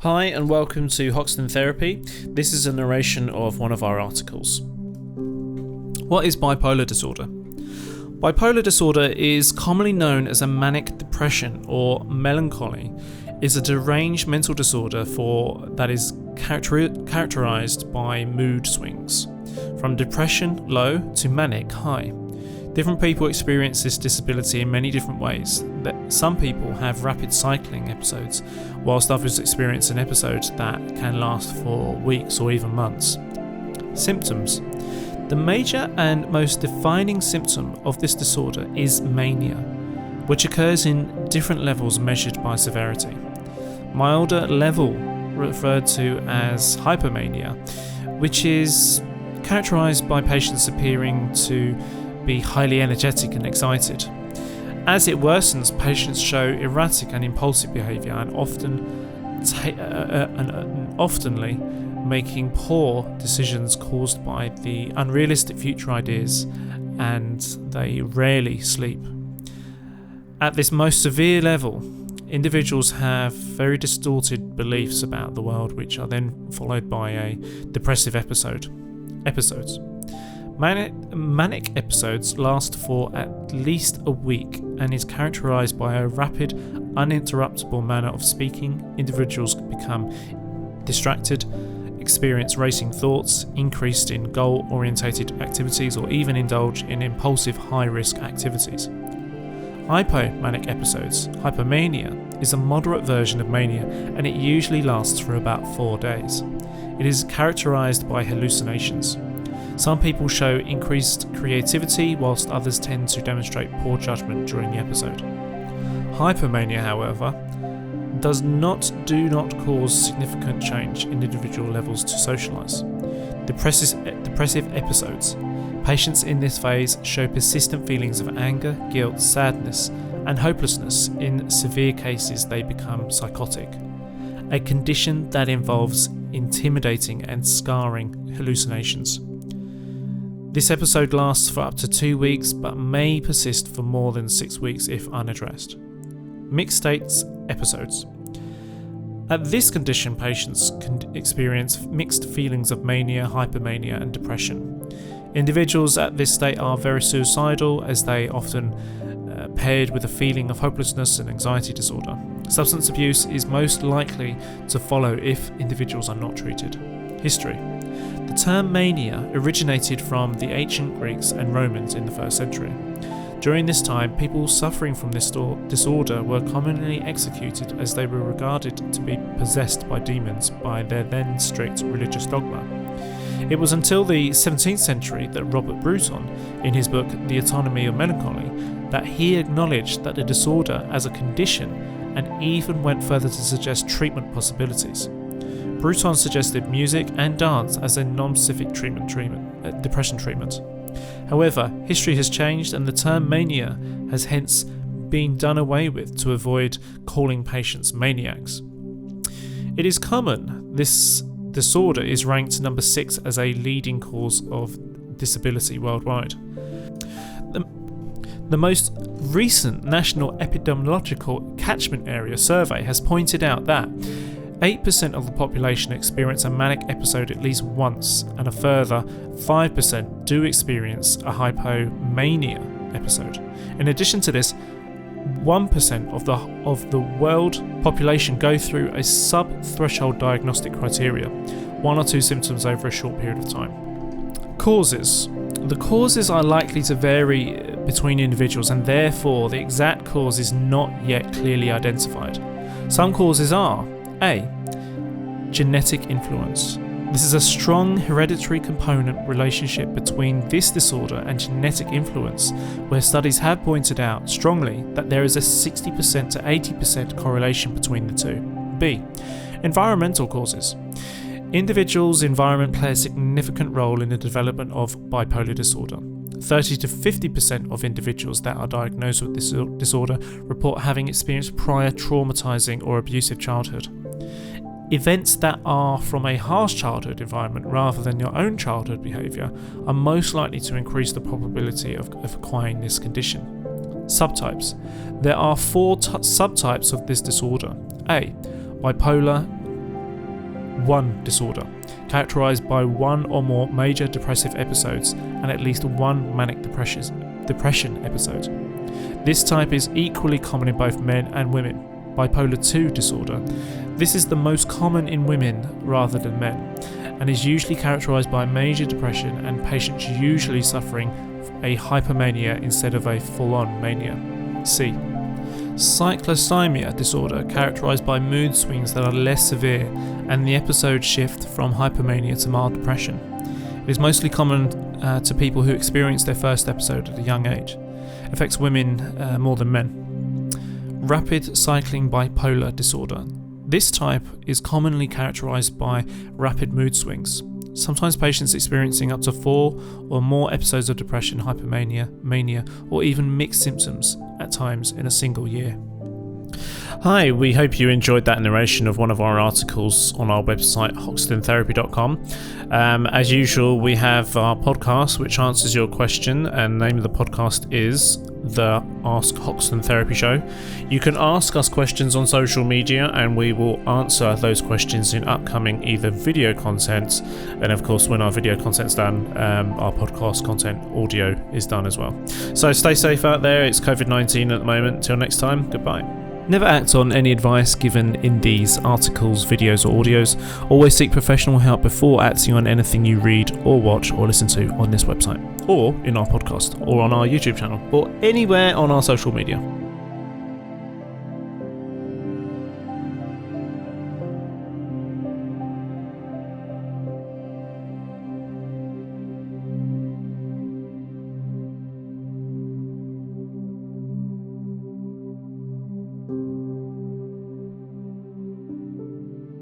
Hi and welcome to Hoxton Therapy. This is a narration of one of our articles. What is bipolar disorder? Bipolar disorder is commonly known as a manic depression or melancholy. It's a deranged mental disorder that is characterized by mood swings, from depression low to manic high. Different people experience this disability in many different ways. Some people have rapid cycling episodes, whilst others experience an episode that can last for weeks or even months. Symptoms. The major and most defining symptom of this disorder is mania, which occurs in different levels measured by severity. Milder level, referred to as hypomania, which is characterized by patients appearing to be highly energetic and excited. As it worsens, patients show erratic and impulsive behaviour and oftenly making poor decisions caused by the unrealistic future ideas, and they rarely sleep. At this most severe level, individuals have very distorted beliefs about the world, which are then followed by a depressive episodes. Manic episodes last for at least a week and is characterized by a rapid, uninterruptible manner of speaking. Individuals become distracted, experience racing thoughts, increased in goal-orientated activities, or even indulge in impulsive high-risk activities. Hypomanic episodes, hypomania, is a moderate version of mania, and it usually lasts for about 4 days. It is characterized by hallucinations. Some people show increased creativity, whilst others tend to demonstrate poor judgment during the episode. Hypomania, however, do not cause significant change in individual levels to socialise. Depressive episodes. Patients in this phase show persistent feelings of anger, guilt, sadness, and hopelessness. In severe cases, they become psychotic, a condition that involves intimidating and scarring hallucinations. This episode lasts for up to 2 weeks, but may persist for more than 6 weeks if unaddressed. Mixed states episodes. At this condition, patients can experience mixed feelings of mania, hypomania, and depression. Individuals at this state are very suicidal, as they often paired with a feeling of hopelessness and anxiety disorder. Substance abuse is most likely to follow if individuals are not treated. History. The term mania originated from the ancient Greeks and Romans in the 1st century. During this time, people suffering from this disorder were commonly executed, as they were regarded to be possessed by demons by their then strict religious dogma. It was until the 17th century that Robert Bruton, in his book The Anatomy of Melancholy, that he acknowledged that the disorder as a condition and even went further to suggest treatment possibilities. Bruton suggested music and dance as a non-specific depression treatment. However, history has changed, and the term mania has hence been done away with to avoid calling patients maniacs. It is common this disorder is ranked number 6 as a leading cause of disability worldwide. The most recent National Epidemiological Catchment Area survey has pointed out that 8% of the population experience a manic episode at least once, and a further 5% do experience a hypomania episode. In addition to this, 1% of the world population go through a sub-threshold diagnostic criteria, 1 or 2 symptoms over a short period of time. Causes. The causes are likely to vary between individuals, and therefore the exact cause is not yet clearly identified. Some causes are: A. Genetic influence. This is a strong hereditary component relationship between this disorder and genetic influence, where studies have pointed out strongly that there is a 60% to 80% correlation between the two. B. Environmental causes. Individuals' environment play a significant role in the development of bipolar disorder. 30 to 50% of individuals that are diagnosed with this disorder report having experienced prior traumatizing or abusive childhood. Events that are from a harsh childhood environment rather than your own childhood behaviour are most likely to increase the probability of acquiring this condition. Subtypes. There are 4 subtypes of this disorder. A. Bipolar 1 disorder, characterized by one or more major depressive episodes and at least one manic depression episode. This type is equally common in both men and women. Bipolar 2 disorder. This is the most common in women rather than men, and is usually characterized by major depression and patients usually suffering a hypomania instead of a full-on mania. C. Cyclothymia disorder, characterized by mood swings that are less severe and the episodes shift from hypomania to mild depression. It is mostly common to people who experience their first episode at a young age. Affects women more than men. Rapid cycling bipolar disorder. This type is commonly characterized by rapid mood swings. Sometimes patients experiencing up to 4 or more episodes of depression, hypomania, mania, or even mixed symptoms at times in a single year. Hi, we hope you enjoyed that narration of one of our articles on our website, hoxtontherapy.com. As usual, we have our podcast, which answers your question, and the name of the podcast is the Ask Hoxton Therapy Show. You can ask us questions on social media, and we will answer those questions in upcoming either video content, and of course, when our video content's done, our podcast content audio is done as well. So stay safe out there. It's COVID-19 at the moment. Till next time, goodbye. Never act on any advice given in these articles, videos or audios. Always seek professional help before acting on anything you read or watch or listen to on this website, or in our podcast, or on our YouTube channel, or anywhere on our social media.